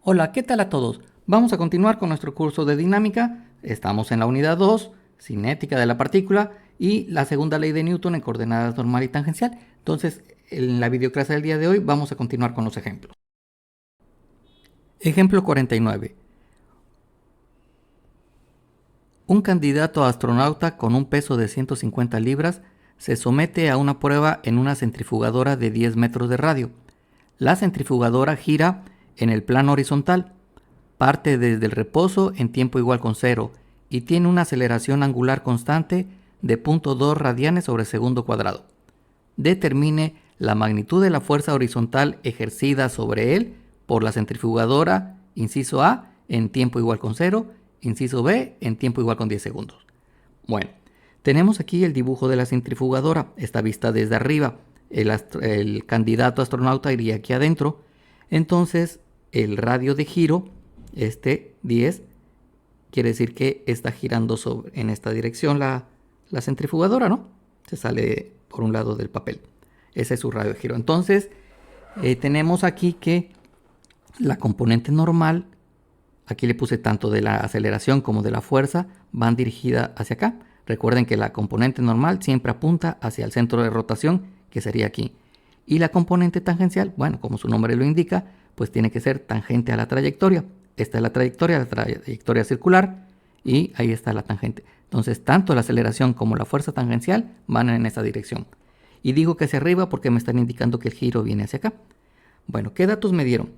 Hola, ¿qué tal a todos? Vamos a continuar con nuestro curso de dinámica. Estamos en la unidad 2, cinética de la partícula, y la segunda ley de Newton en coordenadas normal y tangencial. Entonces, en la videoclase del día de hoy vamos a continuar con los ejemplos. Ejemplo 49. Un candidato a astronauta con un peso de 150 libras se somete a una prueba en una centrifugadora de 10 metros de radio. La centrifugadora gira en el plano horizontal, parte desde el reposo en tiempo igual con 0 y tiene una aceleración angular constante de 0.2 radianes sobre segundo cuadrado. Determine la magnitud de la fuerza horizontal ejercida sobre él por la centrifugadora, inciso A, en tiempo igual con 0, inciso B, en tiempo igual con 10 segundos. Bueno, tenemos aquí el dibujo de la centrifugadora, está vista desde arriba. El candidato astronauta iría aquí adentro. Entonces, el radio de giro, este 10, quiere decir que está girando en esta dirección la centrifugadora, ¿no? Se sale por un lado del papel. Ese es su radio de giro. Entonces, tenemos aquí que la componente normal, aquí le puse tanto de la aceleración como de la fuerza, van dirigida hacia acá. Recuerden que la componente normal siempre apunta hacia el centro de rotación, que sería aquí. Y la componente tangencial, bueno, como su nombre lo indica, pues tiene que ser tangente a la trayectoria. Esta es la trayectoria circular, y ahí está la tangente. Entonces, tanto la aceleración como la fuerza tangencial van en esa dirección. Y digo que hacia arriba porque me están indicando que el giro viene hacia acá. Bueno, ¿qué datos me dieron?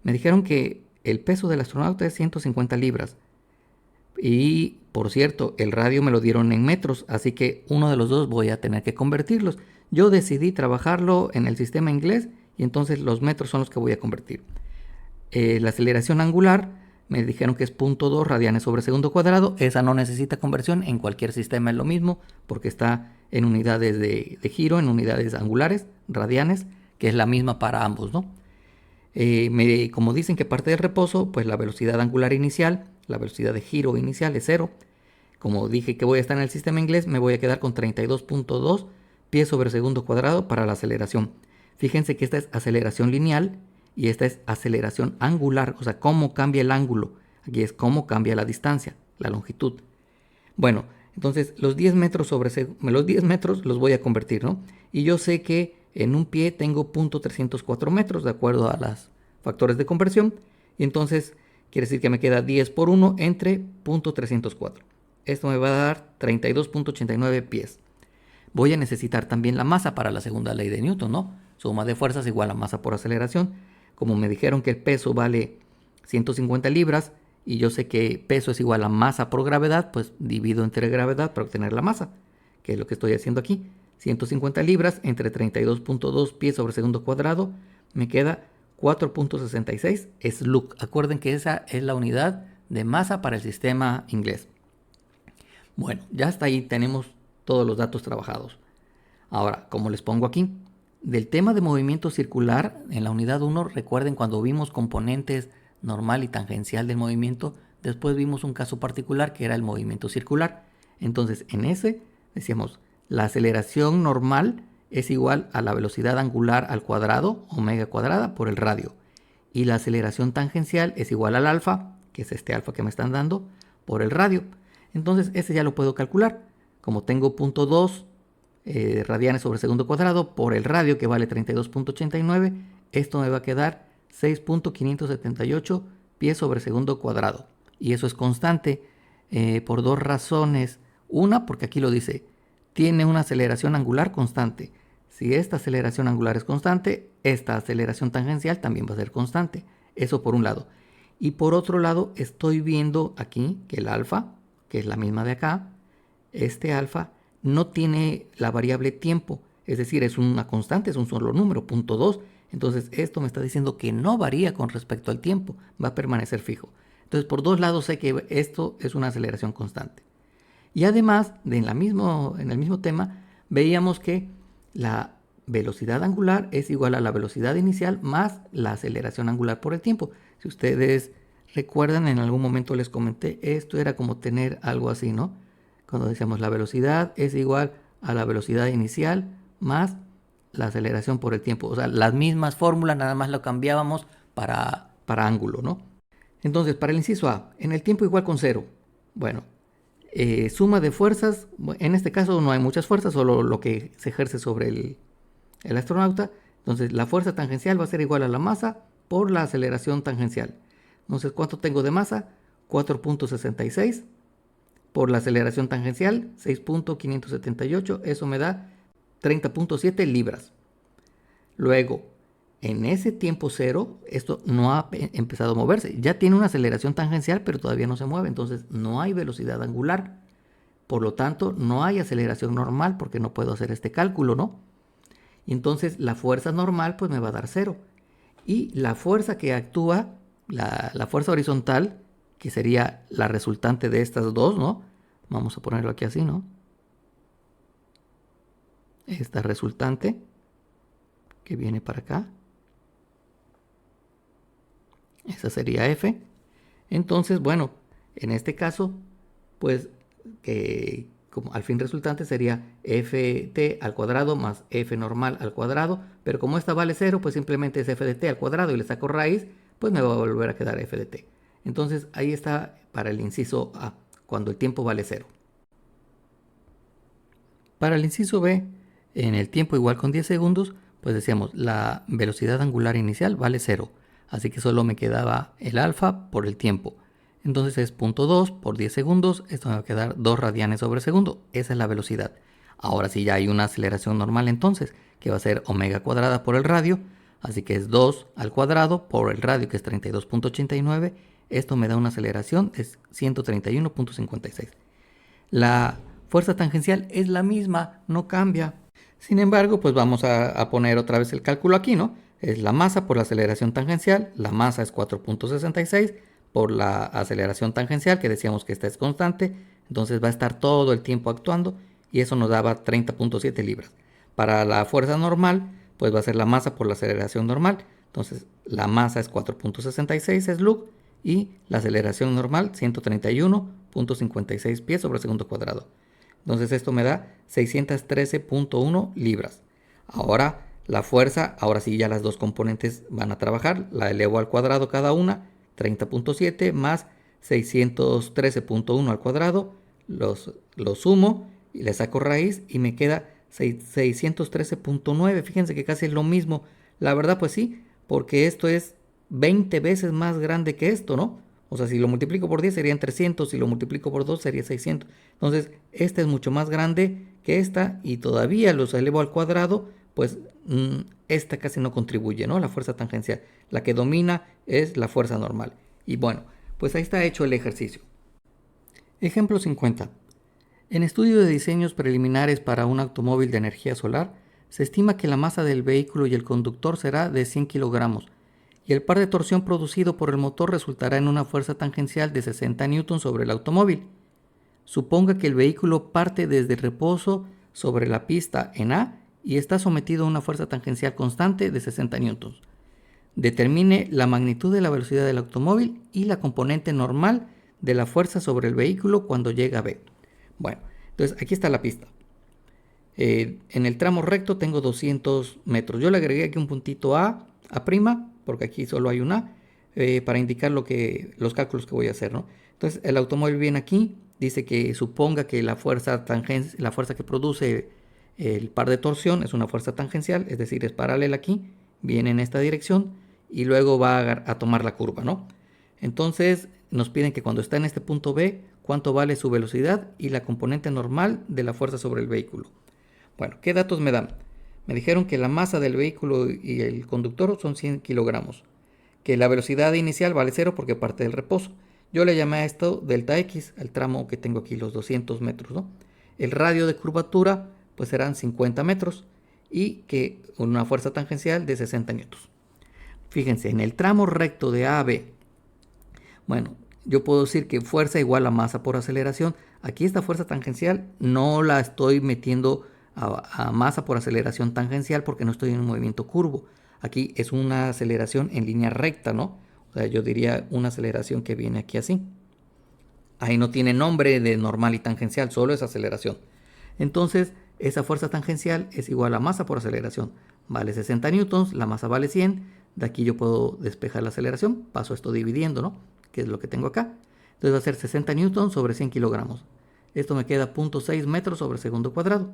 Me dijeron que el peso del astronauta es 150 libras. Y, por cierto, el radio me lo dieron en metros, así que uno de los dos voy a tener que convertirlos. Yo decidí trabajarlo en el sistema inglés y entonces los metros son los que voy a convertir. La aceleración angular me dijeron que es 0.2 radianes sobre segundo cuadrado. Esa no necesita conversión, en cualquier sistema es lo mismo porque está en unidades de giro, en unidades angulares, radianes, que es la misma para ambos, ¿no? Como dicen que parte del reposo, pues la velocidad angular inicial, la velocidad de giro inicial es 0. Como dije que voy a estar en el sistema inglés, me voy a quedar con 32.2 pies sobre segundo cuadrado para la aceleración. Fíjense que esta es aceleración lineal y esta es aceleración angular, o sea, cómo cambia el ángulo. Aquí es cómo cambia la distancia, la longitud. Bueno, entonces los 10 metros los voy a convertir, ¿no? Y yo sé que en un pie tengo 0.304 metros de acuerdo a los factores de conversión. Y entonces quiere decir que me queda 10 por 1 entre 0.304. Esto me va a dar 32.89 pies. Voy a necesitar también la masa para la segunda ley de Newton, ¿no? Suma de fuerzas igual a masa por aceleración. Como me dijeron que el peso vale 150 libras y yo sé que peso es igual a masa por gravedad, pues divido entre gravedad para obtener la masa, que es lo que estoy haciendo aquí. 150 libras entre 32.2 pies sobre segundo cuadrado me queda 4.66 Slug. Acuerden que esa es la unidad de masa para el sistema inglés. Bueno, ya hasta ahí tenemos todos los datos trabajados. Ahora, como les pongo aquí, del tema de movimiento circular, en la unidad 1, recuerden cuando vimos componentes normal y tangencial del movimiento, después vimos un caso particular que era el movimiento circular. Entonces, en ese decíamos, la aceleración normal es igual a la velocidad angular al cuadrado, omega cuadrada, por el radio. Y la aceleración tangencial es igual al alfa, que es este alfa que me están dando, por el radio. Entonces, ese ya lo puedo calcular. Como tengo 0.2 radianes sobre segundo cuadrado por el radio que vale 32.89, esto me va a quedar 6.578 pies sobre segundo cuadrado. Y eso es constante por dos razones. Una, porque aquí lo dice, tiene una aceleración angular constante. Si esta aceleración angular es constante, esta aceleración tangencial también va a ser constante. Eso por un lado. Y por otro lado, estoy viendo aquí que el alfa, que es la misma de acá, este alfa no tiene la variable tiempo, es decir, es una constante, es un solo número, 0.2. Entonces esto me está diciendo que no varía con respecto al tiempo, va a permanecer fijo. Entonces por dos lados sé que esto es una aceleración constante. Y además, en el mismo tema, veíamos que la velocidad angular es igual a la velocidad inicial más la aceleración angular por el tiempo. Si ustedes recuerdan, en algún momento les comenté, esto era como tener algo así, ¿no? Cuando decíamos la velocidad es igual a la velocidad inicial más la aceleración por el tiempo. O sea, las mismas fórmulas, nada más lo cambiábamos para ángulo, ¿no? Entonces, para el inciso A, en el tiempo igual con 0. Bueno, suma de fuerzas, en este caso no hay muchas fuerzas, solo lo que se ejerce sobre el astronauta. Entonces, la fuerza tangencial va a ser igual a la masa por la aceleración tangencial. Entonces, ¿cuánto tengo de masa? 4.66 por la aceleración tangencial, 6.578. Eso me da 30.7 libras. Luego, en ese tiempo cero, esto no ha empezado a moverse. Ya tiene una aceleración tangencial, pero todavía no se mueve. Entonces, no hay velocidad angular. Por lo tanto, no hay aceleración normal porque no puedo hacer este cálculo, ¿no? Y entonces, la fuerza normal pues me va a dar 0. Y la fuerza que actúa, la fuerza horizontal, que sería la resultante de estas dos, ¿no? Vamos a ponerlo aquí así, ¿no? Esta resultante que viene para acá. Esa sería F. Entonces, bueno, en este caso, pues, que como al fin resultante sería ft al cuadrado más f normal al cuadrado, pero como esta vale 0, pues simplemente es f de t al cuadrado y le saco raíz, pues me va a volver a quedar f de t. Entonces, ahí está para el inciso A, cuando el tiempo vale 0. Para el inciso B, en el tiempo igual con 10 segundos, pues decíamos, la velocidad angular inicial vale 0. Así que solo me quedaba el alfa por el tiempo. Entonces es 0.2 por 10 segundos. Esto me va a quedar 2 radianes sobre segundo. Esa es la velocidad. Ahora sí ya hay una aceleración normal entonces, que va a ser omega cuadrada por el radio. Así que es 2 al cuadrado por el radio, que es 32.89. Esto me da una aceleración de 131.56. La fuerza tangencial es la misma, no cambia. Sin embargo, pues vamos a poner otra vez el cálculo aquí, ¿no? Es la masa por la aceleración tangencial. La masa es 4.66 por la aceleración tangencial, que decíamos que esta es constante. Entonces va a estar todo el tiempo actuando y eso nos daba 30.7 libras. Para la fuerza normal, pues va a ser la masa por la aceleración normal. Entonces la masa es 4.66 slug y la aceleración normal 131.56 pies sobre segundo cuadrado. Entonces esto me da 613.1 libras. Ahora la fuerza, ahora sí ya las dos componentes van a trabajar. La elevo al cuadrado cada una, 30.7 más 613.1 al cuadrado. Los sumo y le saco raíz y me queda 613.9. Fíjense que casi es lo mismo. La verdad pues sí, porque esto es 20 veces más grande que esto, ¿no? O sea, si lo multiplico por 10 serían 300, si lo multiplico por 2 sería 600. Entonces, esta es mucho más grande que esta y todavía los elevo al cuadrado, pues esta casi no contribuye, ¿no? La fuerza tangencial. La que domina es la fuerza normal. Y bueno, pues ahí está hecho el ejercicio. Ejemplo 50. En estudio de diseños preliminares para un automóvil de energía solar, se estima que la masa del vehículo y el conductor será de 100 kilogramos y el par de torsión producido por el motor resultará en una fuerza tangencial de 60 newtons sobre el automóvil. Suponga que el vehículo parte desde reposo sobre la pista en A y está sometido a una fuerza tangencial constante de 60 newtons. Determine la magnitud de la velocidad del automóvil y la componente normal de la fuerza sobre el vehículo cuando llega a B. Bueno, entonces aquí está la pista. En el tramo recto tengo 200 metros. Yo le agregué aquí un puntito A', porque aquí solo hay un A, para indicar los cálculos que voy a hacer, ¿no? Entonces el automóvil viene aquí, dice que suponga que la fuerza que produce el par de torsión es una fuerza tangencial, es decir, es paralela aquí, viene en esta dirección y luego va a tomar la curva, ¿no? Entonces nos piden que cuando está en este punto B, cuánto vale su velocidad y la componente normal de la fuerza sobre el vehículo. Bueno, ¿qué datos me dan? Me dijeron que la masa del vehículo y el conductor son 100 kilogramos, que la velocidad inicial vale 0 porque parte del reposo. Yo le llamé a esto delta X, al tramo que tengo aquí, los 200 metros, ¿no? El radio de curvatura, pues serán 50 metros y que una fuerza tangencial de 60 newtons. Fíjense, en el tramo recto de A a B, bueno, yo puedo decir que fuerza igual a masa por aceleración. Aquí esta fuerza tangencial no la estoy metiendo a masa por aceleración tangencial porque no estoy en un movimiento curvo. Aquí es una aceleración en línea recta, ¿no? O sea, yo diría una aceleración que viene aquí así. Ahí no tiene nombre de normal y tangencial, solo es aceleración. Entonces, esa fuerza tangencial es igual a masa por aceleración. Vale 60 newtons, la masa vale 100. De aquí yo puedo despejar la aceleración, paso esto dividiendo, ¿no? que es lo que tengo acá. Entonces va a ser 60 newtons sobre 100 kilogramos. Esto me queda 0.6 metros sobre segundo cuadrado.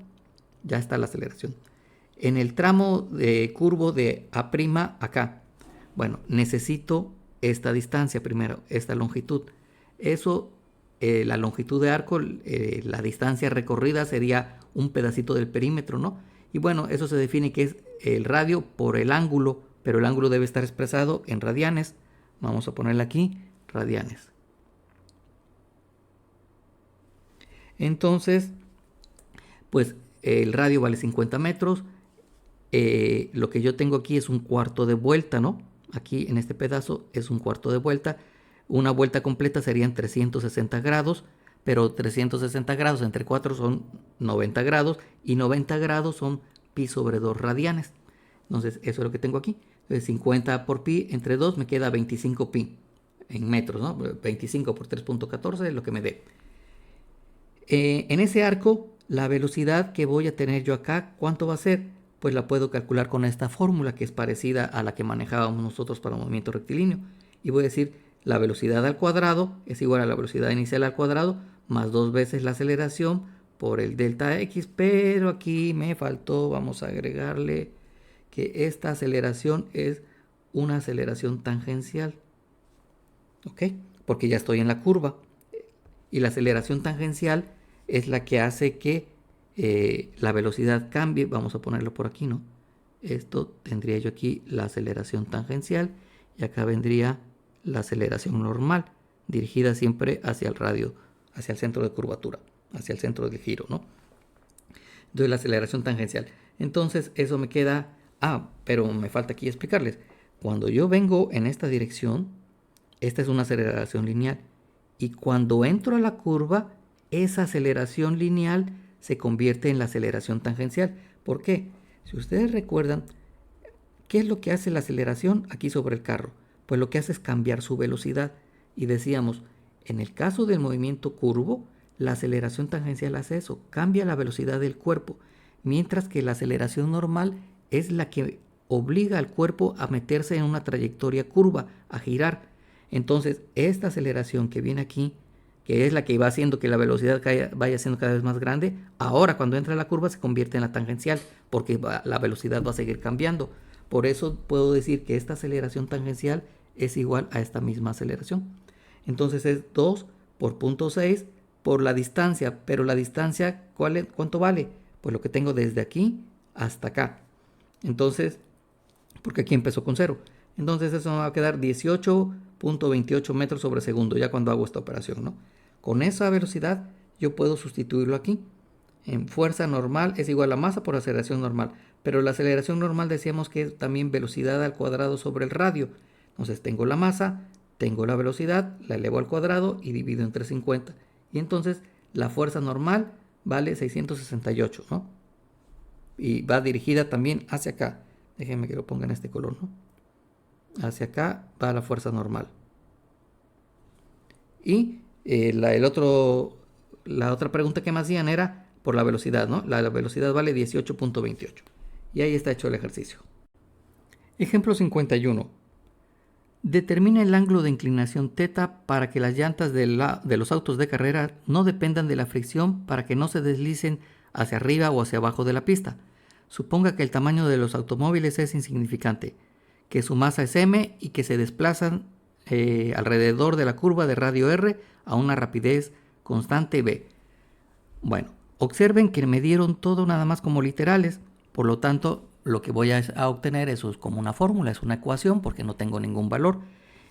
Ya está la aceleración. En el tramo de curvo de A' acá, bueno, necesito esta distancia primero, esta longitud. Eso, la longitud de arco, la distancia recorrida sería un pedacito del perímetro, ¿no? Y bueno, eso se define que es el radio por el ángulo, pero el ángulo debe estar expresado en radianes. Vamos a ponerle aquí radianes. Entonces, pues el radio vale 50 metros. Lo que yo tengo aquí es un cuarto de vuelta, ¿no? Aquí en este pedazo es un cuarto de vuelta. Una vuelta completa serían 360 grados, pero 360 grados entre 4 son 90 grados y 90 grados son pi sobre 2 radianes. Entonces eso es lo que tengo aquí. Entonces 50 por pi entre 2 me queda 25 pi en metros, ¿no? 25 por 3.14 es lo que me dé. En ese arco, la velocidad que voy a tener yo acá, ¿cuánto va a ser? Pues la puedo calcular con esta fórmula que es parecida a la que manejábamos nosotros para el movimiento rectilíneo. Y voy a decir, la velocidad al cuadrado es igual a la velocidad inicial al cuadrado más 2 veces la aceleración por el delta x, pero aquí me faltó, vamos a agregarle que esta aceleración es una aceleración tangencial. ¿Ok? Porque ya estoy en la curva. Y la aceleración tangencial es la que hace que la velocidad cambie. Vamos a ponerlo por aquí, ¿no? Esto tendría yo aquí la aceleración tangencial y acá vendría la aceleración normal, dirigida siempre hacia el radio, hacia el centro de curvatura, hacia el centro del giro, ¿no? Entonces la aceleración tangencial. Entonces eso me queda... pero me falta aquí explicarles. Cuando yo vengo en esta dirección, esta es una aceleración lineal. Y cuando entro a la curva, esa aceleración lineal se convierte en la aceleración tangencial. ¿Por qué? Si ustedes recuerdan, ¿qué es lo que hace la aceleración aquí sobre el carro? Pues lo que hace es cambiar su velocidad. Y decíamos, en el caso del movimiento curvo, la aceleración tangencial hace eso, cambia la velocidad del cuerpo, mientras que la aceleración normal es la que obliga al cuerpo a meterse en una trayectoria curva, a girar. Entonces, esta aceleración que viene aquí, que es la que va haciendo que la velocidad vaya siendo cada vez más grande, ahora cuando entra a la curva se convierte en la tangencial, porque la velocidad va a seguir cambiando. Por eso puedo decir que esta aceleración tangencial es igual a esta misma aceleración. Entonces es 2 por 0.6 por la distancia, pero la distancia, ¿cuánto vale? Pues lo que tengo desde aquí hasta acá. Entonces, porque aquí empezó con 0. Entonces eso me va a quedar 18.28 metros sobre segundo, ya cuando hago esta operación, ¿no? Con esa velocidad yo puedo sustituirlo aquí. En fuerza normal es igual a masa por aceleración normal. Pero la aceleración normal decíamos que es también velocidad al cuadrado sobre el radio. Entonces tengo la masa, tengo la velocidad, la elevo al cuadrado y divido entre 50. Y entonces la fuerza normal vale 668, ¿no? Y va dirigida también hacia acá. Déjenme que lo ponga en este color, ¿no? Hacia acá va la fuerza normal. Y la otra pregunta que me hacían era por la velocidad, ¿no? La velocidad vale 18.28. Y ahí está hecho el ejercicio. Ejemplo 51. Determina el ángulo de inclinación θ para que las llantas de los autos de carrera no dependan de la fricción para que no se deslicen hacia arriba o hacia abajo de la pista. Suponga que el tamaño de los automóviles es insignificante, que su masa es m y que se desplazan alrededor de la curva de radio r a una rapidez constante v. Bueno, observen que me dieron todo nada más como literales, por lo tanto lo que voy a obtener eso es como una fórmula, es una ecuación porque no tengo ningún valor.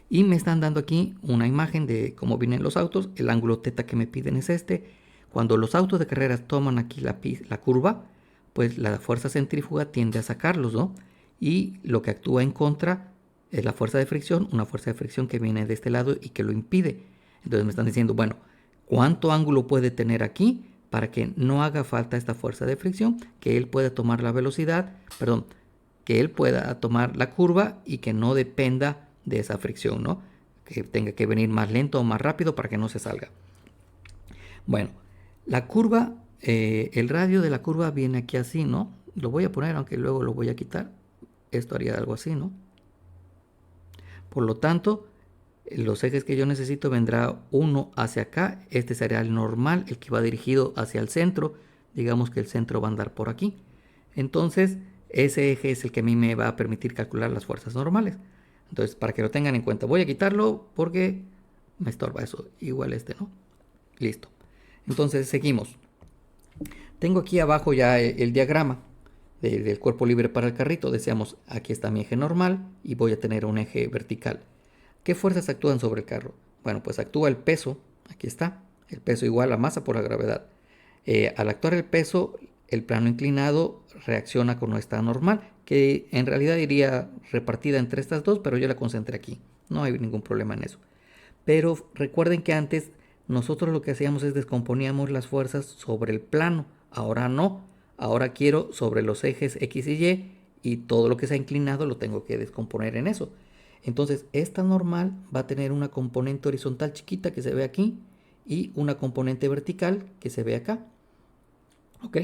Y me están dando aquí una imagen de cómo vienen los autos, el ángulo θ que me piden es este. Cuando los autos de carreras toman aquí la curva, pues la fuerza centrífuga tiende a sacarlos, ¿no? Y lo que actúa en contra es la fuerza de fricción, una fuerza de fricción que viene de este lado y que lo impide. Entonces me están diciendo, bueno, ¿cuánto ángulo puede tener aquí para que no haga falta esta fuerza de fricción, que él pueda tomar la velocidad, que él pueda tomar la curva y que no dependa de esa fricción, ¿no? Que tenga que venir más lento o más rápido para que no se salga. Bueno, la curva, el radio de la curva viene aquí así, ¿no? Lo voy a poner, aunque luego lo voy a quitar. Esto haría algo así, ¿no? Por lo tanto, Los ejes que yo necesito vendrá uno hacia acá. Este será el normal, el que va dirigido hacia el centro. Digamos que el centro va a andar por aquí. Entonces, ese eje es el que a mí me va a permitir calcular las fuerzas normales. Entonces, para que lo tengan en cuenta, voy a quitarlo porque me estorba eso. Igual este, ¿no? Listo. Entonces, seguimos. Tengo aquí abajo ya el diagrama del cuerpo libre para el carrito. Decíamos, aquí está mi eje normal y voy a tener un eje vertical. ¿Qué fuerzas actúan sobre el carro? Bueno, pues actúa el peso. Aquí está. El peso igual a masa por la gravedad. Al actuar el peso, el plano inclinado reacciona con nuestra normal, que en realidad iría repartida entre estas dos, pero yo la concentré aquí. No hay ningún problema en eso. Pero recuerden que antes nosotros lo que hacíamos es descomponíamos las fuerzas sobre el plano. Ahora no. Ahora quiero sobre los ejes X y Y todo lo que sea inclinado lo tengo que descomponer en eso. Entonces esta normal va a tener una componente horizontal chiquita que se ve aquí y una componente vertical que se ve acá. ¿Ok?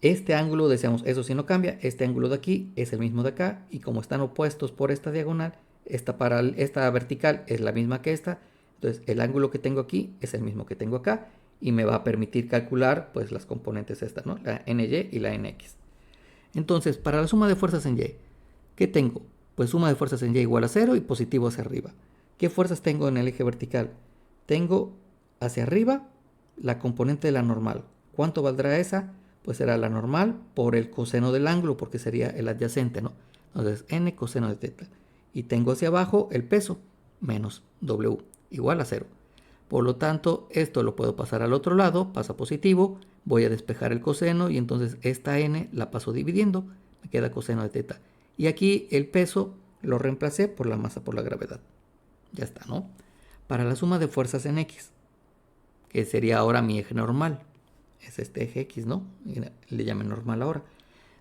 Este ángulo, decíamos, eso sí no cambia. Este ángulo de aquí es el mismo de acá y como están opuestos por esta diagonal, esta vertical es la misma que esta. Entonces el ángulo que tengo aquí es el mismo que tengo acá y me va a permitir calcular pues las componentes estas, ¿no? La NY y la NX. Entonces, para la suma de fuerzas en Y, ¿qué tengo? Pues suma de fuerzas en Y igual a 0 y positivo hacia arriba. ¿Qué fuerzas tengo en el eje vertical? Tengo hacia arriba la componente de la normal. ¿Cuánto valdrá esa? Pues será la normal por el coseno del ángulo, porque sería el adyacente, ¿no? Entonces, n coseno de teta. Y tengo hacia abajo el peso, menos W, igual a 0. Por lo tanto, esto lo puedo pasar al otro lado, pasa positivo, voy a despejar el coseno y entonces esta n la paso dividiendo, me queda coseno de teta. Y aquí el peso lo reemplacé por la masa por la gravedad. Ya está, ¿no? Para la suma de fuerzas en X, que sería ahora mi eje normal, es este eje X, ¿no? Le llame normal ahora.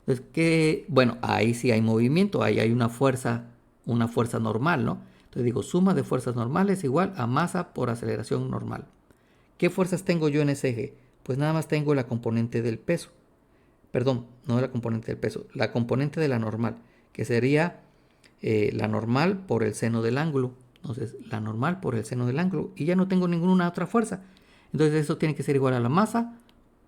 Entonces, bueno, ahí sí hay movimiento, ahí hay una fuerza normal, ¿no? Entonces digo, suma de fuerzas normales igual a masa por aceleración normal. ¿Qué fuerzas tengo yo en ese eje? Pues nada más tengo la componente del peso. Perdón, no la componente del peso, la componente de la normal, que sería la normal por el seno del ángulo. Entonces, la normal por el seno del ángulo. Y ya no tengo ninguna otra fuerza. Entonces, eso tiene que ser igual a la masa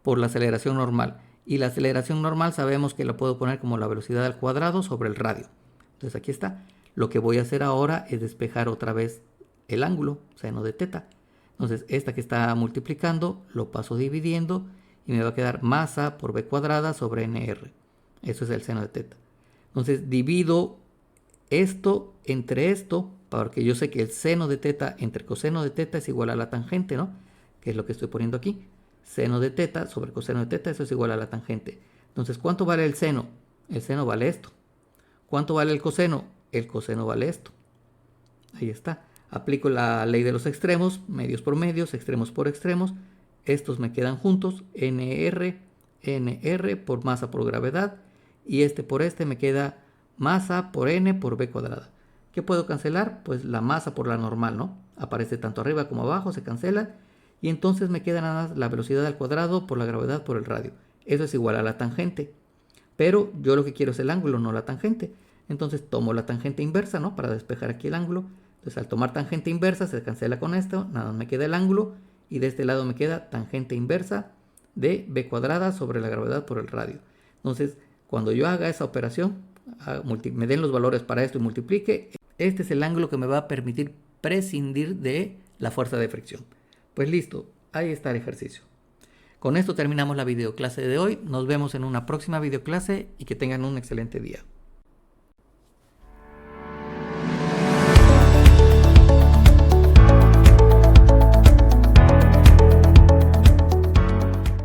por la aceleración normal. Y la aceleración normal sabemos que la puedo poner como la velocidad al cuadrado sobre el radio. Entonces, aquí está. Lo que voy a hacer ahora es despejar otra vez el ángulo, seno de teta. Entonces, esta que está multiplicando, lo paso dividiendo y me va a quedar masa por b cuadrada sobre nr. Eso es el seno de teta. Entonces, divido esto entre esto, porque yo sé que el seno de teta entre coseno de teta es igual a la tangente, ¿no? Que es lo que estoy poniendo aquí. Seno de teta sobre coseno de teta, eso es igual a la tangente. Entonces, ¿cuánto vale el seno? El seno vale esto. ¿Cuánto vale el coseno? El coseno vale esto. Ahí está. Aplico la ley de los extremos, medios por medios, extremos por extremos. Estos me quedan juntos, nr por masa por gravedad, y este por este me queda masa por n por b cuadrada. ¿Qué puedo cancelar? Pues la masa por la normal, ¿no? Aparece tanto arriba como abajo, se cancela, y entonces me queda nada más la velocidad al cuadrado por la gravedad por el radio. Eso es igual a la tangente. Pero yo lo que quiero es el ángulo, no la tangente. Entonces tomo la tangente inversa, ¿no? Para despejar aquí el ángulo. Entonces al tomar tangente inversa se cancela con esto, nada más me queda el ángulo y de este lado me queda tangente inversa de b cuadrada sobre la gravedad por el radio. Entonces cuando yo haga esa operación, me den los valores para esto y multiplique, este es el ángulo que me va a permitir prescindir de la fuerza de fricción. Pues listo, ahí está el ejercicio. Con esto terminamos la videoclase de hoy. Nos vemos en una próxima videoclase y que tengan un excelente día.